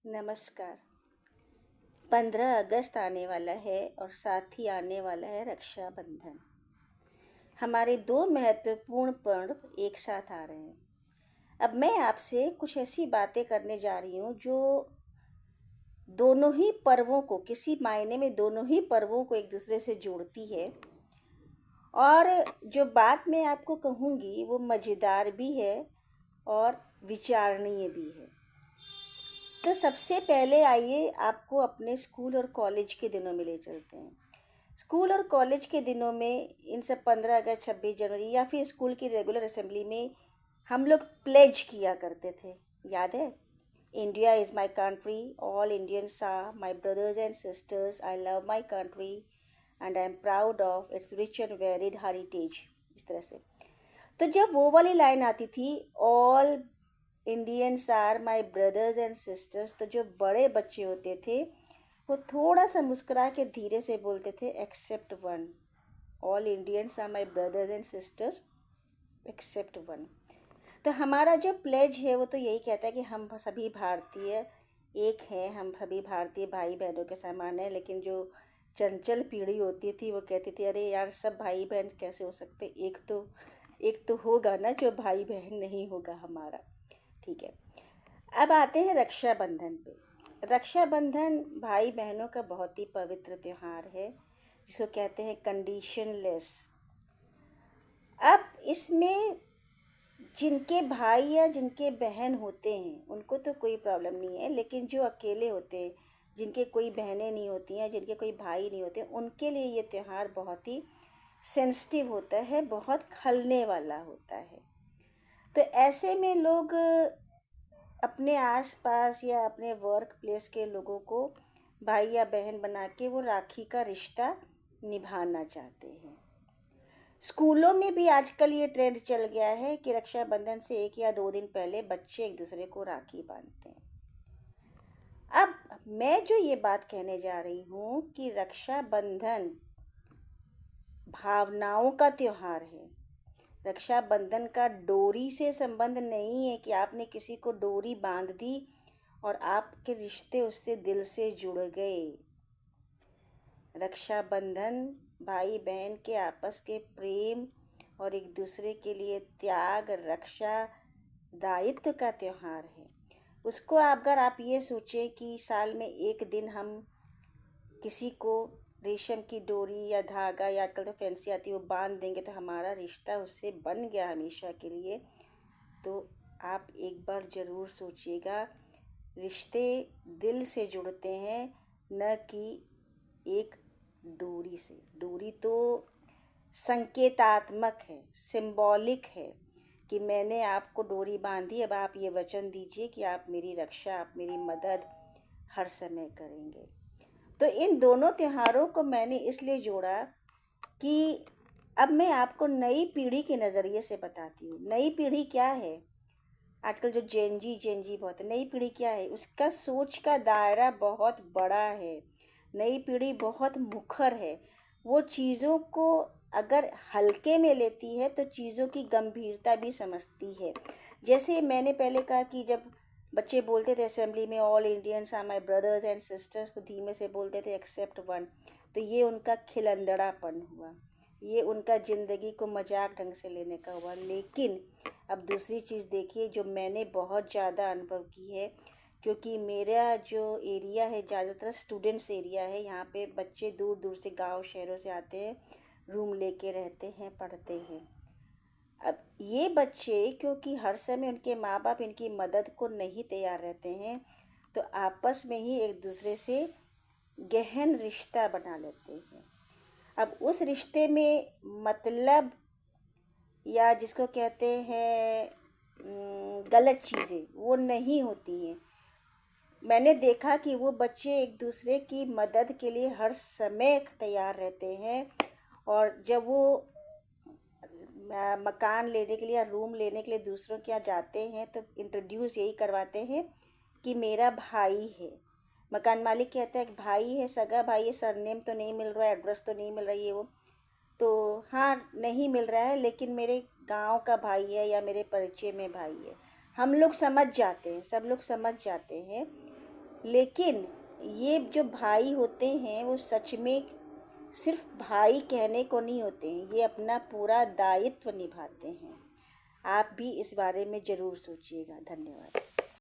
नमस्कार। 15 अगस्त आने वाला है और साथ ही आने वाला है रक्षाबंधन। हमारे दो महत्वपूर्ण पर्व एक साथ आ रहे हैं। अब मैं आपसे कुछ ऐसी बातें करने जा रही हूँ जो दोनों ही पर्वों को, किसी मायने में दोनों ही पर्वों को एक दूसरे से जोड़ती है। और जो बात मैं आपको कहूँगी वो मज़ेदार भी है और विचारणीय भी है। तो सबसे पहले आइए आपको अपने स्कूल और कॉलेज के दिनों में ले चलते हैं। स्कूल और कॉलेज के दिनों में इन सब 15 अगस्त 26 जनवरी या फिर स्कूल की रेगुलर असेंबली में हम लोग प्लेज किया करते थे। याद है? India is my country, all Indians are my brothers and sisters, I love my country and I am proud of its rich and varied heritage. इस तरह से तो जब वो वाली लाइन आती थी, all Indians are my brothers and sisters, तो जो बड़े बच्चे होते थे वो थोड़ा सा मुस्कुरा के धीरे से बोलते थे except one. All Indians are my brothers and sisters except one. तो हमारा जो प्लेज है वो तो यही कहता है कि हम सभी भारतीय एक हैं, हम सभी भारतीय भाई बहनों के समान हैं। लेकिन जो चंचल पीढ़ी होती थी वो कहती थी अरे यार, सब भाई बहन कैसे हो सकते, एक तो होगा ना जो भाई बहन नहीं होगा हमारा। ठीक है, अब आते हैं रक्षाबंधन पे। रक्षाबंधन भाई बहनों का बहुत ही पवित्र त्यौहार है जिसको कहते हैं कंडीशनलेस। अब इसमें जिनके भाई या जिनके बहन होते हैं उनको तो कोई प्रॉब्लम नहीं है, लेकिन जो अकेले होते हैं, जिनके कोई बहनें नहीं होती हैं, जिनके कोई भाई नहीं होते, उनके लिए ये त्यौहार बहुत ही सेंसिटिव होता है, बहुत खलने वाला होता है। तो ऐसे में लोग अपने आसपास या अपने वर्क प्लेस के लोगों को भाई या बहन बना के वो राखी का रिश्ता निभाना चाहते हैं। स्कूलों में भी आजकल ये ट्रेंड चल गया है कि रक्षाबंधन से 1 या 2 दिन पहले बच्चे एक दूसरे को राखी बांधते हैं। अब मैं जो ये बात कहने जा रही हूँ कि रक्षाबंधन भावनाओं का त्यौहार है। रक्षाबंधन का डोरी से संबंध नहीं है कि आपने किसी को डोरी बांध दी और आपके रिश्ते उससे दिल से जुड़ गए। रक्षाबंधन भाई बहन के आपस के प्रेम और एक दूसरे के लिए त्याग, रक्षा, दायित्व का त्यौहार है। उसको अगर आप ये सोचें कि साल में एक दिन हम किसी को रेशम की डोरी या धागा या आजकल तो फैंसी आती है वो बांध देंगे तो हमारा रिश्ता उससे बन गया हमेशा के लिए, तो आप एक बार ज़रूर सोचिएगा। रिश्ते दिल से जुड़ते हैं, न कि एक डोरी से। डोरी तो संकेतात्मक है, सिंबॉलिक है कि मैंने आपको डोरी बांधी, अब आप ये वचन दीजिए कि आप मेरी रक्षा, आप मेरी मदद हर समय करेंगे। तो इन दोनों त्योहारों को मैंने इसलिए जोड़ा कि अब मैं आपको नई पीढ़ी के नज़रिए से बताती हूँ। नई पीढ़ी क्या है? आजकल जो जेनजी बहुत है, नई पीढ़ी क्या है? उसका सोच का दायरा बहुत बड़ा है। नई पीढ़ी बहुत मुखर है। वो चीज़ों को अगर हल्के में लेती है तो चीज़ों की गंभीरता भी समझती है। जैसे मैंने पहले कहा कि जब बच्चे बोलते थे असेंबली में all Indians are my brothers and sisters, तो धीमे से बोलते थे एक्सेप्ट वन। तो ये उनका खिलंदड़ापन हुआ, ये उनका ज़िंदगी को मजाक ढंग से लेने का हुआ। लेकिन अब दूसरी चीज़ देखिए जो मैंने बहुत ज़्यादा अनुभव की है, क्योंकि मेरा जो एरिया है ज़्यादातर स्टूडेंट्स एरिया है। यहाँ पे बच्चे दूर दूर से, गांव शहरों से आते हैं, रूम लेके रहते हैं, पढ़ते हैं। अब ये बच्चे क्योंकि हर समय उनके माँ बाप इनकी मदद को नहीं तैयार रहते हैं, तो आपस में ही एक दूसरे से गहन रिश्ता बना लेते हैं। अब उस रिश्ते में मतलब या जिसको कहते हैं गलत चीज़ें वो नहीं होती हैं। मैंने देखा कि वो बच्चे एक दूसरे की मदद के लिए हर समय तैयार रहते हैं, और जब वो मकान लेने के लिए या रूम लेने के लिए दूसरों के यहाँ जाते हैं तो इंट्रोड्यूस यही करवाते हैं कि मेरा भाई है। मकान मालिक कहता है कि भाई है, सगा भाई है, सरनेम तो नहीं मिल रहा है, एड्रेस तो नहीं मिल रही है, वो तो हाँ नहीं मिल रहा है, लेकिन मेरे गांव का भाई है या मेरे परिचय में भाई है। हम लोग समझ जाते हैं, सब लोग समझ जाते हैं। लेकिन ये जो भाई होते हैं वो सच में सिर्फ भाई कहने को नहीं होते हैं, ये अपना पूरा दायित्व निभाते हैं। आप भी इस बारे में ज़रूर सोचिएगा। धन्यवाद।